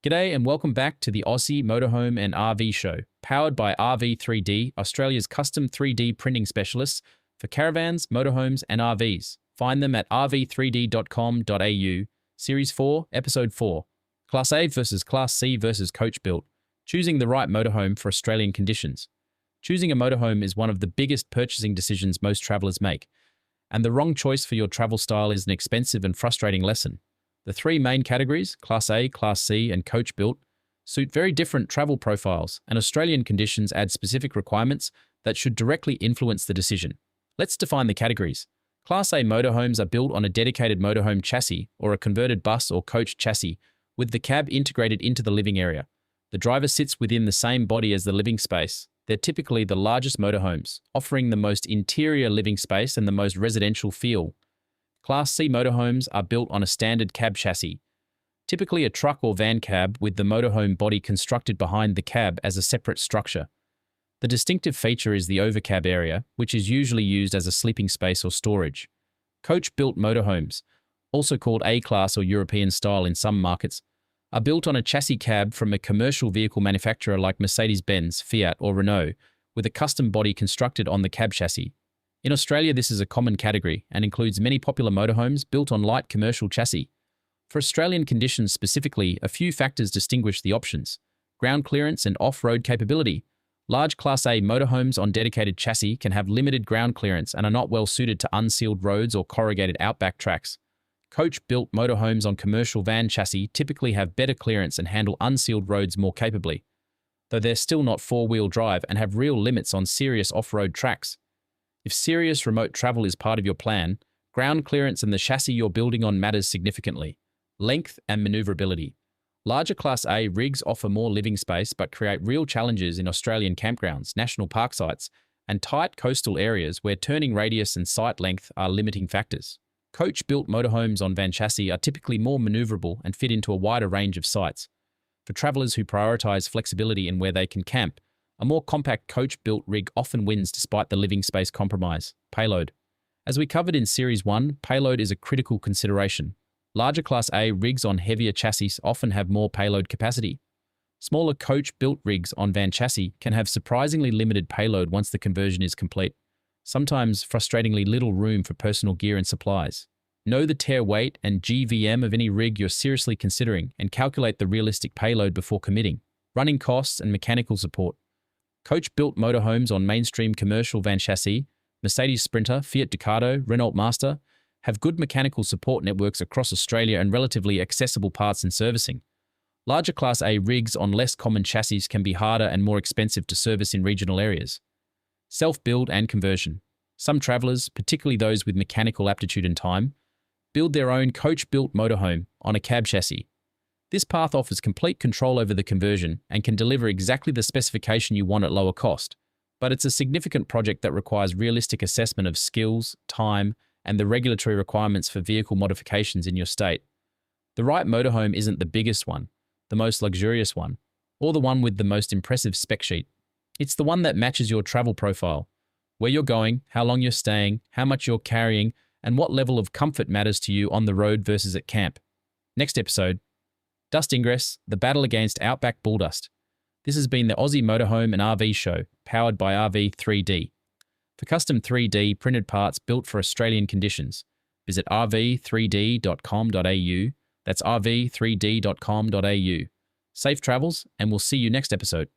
G'day and welcome back to the Aussie Motorhome and RV Show, powered by RV3D, Australia's custom 3D printing specialists for caravans, motorhomes and RVs. Find them at rv3d.com.au, Series 4, Episode 4, Class A versus Class C versus coach built, choosing the right motorhome for Australian conditions. Choosing a motorhome is one of the biggest purchasing decisions most travellers make, and the wrong choice for your travel style is an expensive and frustrating lesson. The three main categories, Class A, Class C, and coach built, suit very different travel profiles, and Australian conditions add specific requirements that should directly influence the decision. Let's define the categories. Class A motorhomes are built on a dedicated motorhome chassis or a converted bus or coach chassis with the cab integrated into the living area. The driver sits within the same body as the living space. They're typically the largest motorhomes, offering the most interior living space and the most residential feel. Class C motorhomes are built on a standard cab chassis, typically a truck or van cab with the motorhome body constructed behind the cab as a separate structure. The distinctive feature is the overcab area, which is usually used as a sleeping space or storage. Coach-built motorhomes, also called A-class or European style in some markets, are built on a chassis cab from a commercial vehicle manufacturer like Mercedes-Benz, Fiat or Renault, with a custom body constructed on the cab chassis. In Australia, this is a common category and includes many popular motorhomes built on light commercial chassis. For Australian conditions specifically, a few factors distinguish the options: ground clearance and off-road capability. Large Class A motorhomes on dedicated chassis can have limited ground clearance and are not well suited to unsealed roads or corrugated outback tracks. Coach-built motorhomes on commercial van chassis typically have better clearance and handle unsealed roads more capably, though they're still not four-wheel drive and have real limits on serious off-road tracks. If serious remote travel is part of your plan, ground clearance and the chassis you're building on matters significantly. Length and maneuverability. Larger Class A rigs offer more living space but create real challenges in Australian campgrounds, national park sites, and tight coastal areas where turning radius and site length are limiting factors. Coach-built motorhomes on van chassis are typically more maneuverable and fit into a wider range of sites. For travellers who prioritise flexibility in where they can camp, a more compact coach-built rig often wins despite the living space compromise. Payload. As we covered in Series 1, payload is a critical consideration. Larger Class A rigs on heavier chassis often have more payload capacity. Smaller coach-built rigs on van chassis can have surprisingly limited payload once the conversion is complete, sometimes frustratingly little room for personal gear and supplies. Know the tare weight and GVM of any rig you're seriously considering and calculate the realistic payload before committing. Running costs and mechanical support. Coach-built motorhomes on mainstream commercial van chassis, Mercedes Sprinter, Fiat Ducato, Renault Master, have good mechanical support networks across Australia and relatively accessible parts and servicing. Larger Class A rigs on less common chassis can be harder and more expensive to service in regional areas. Self-build and conversion. Some travellers, particularly those with mechanical aptitude and time, build their own coach-built motorhome on a cab chassis. This path offers complete control over the conversion and can deliver exactly the specification you want at lower cost, but it's a significant project that requires realistic assessment of skills, time, and the regulatory requirements for vehicle modifications in your state. The right motorhome isn't the biggest one, the most luxurious one, or the one with the most impressive spec sheet. It's the one that matches your travel profile, where you're going, how long you're staying, how much you're carrying, and what level of comfort matters to you on the road versus at camp. Next episode: Dust Ingress, the battle against outback bull dust. This has been the Aussie Motorhome and RV Show, powered by RV3D. For custom 3D printed parts built for Australian conditions, visit rv3d.com.au. That's rv3d.com.au. Safe travels, and we'll see you next episode.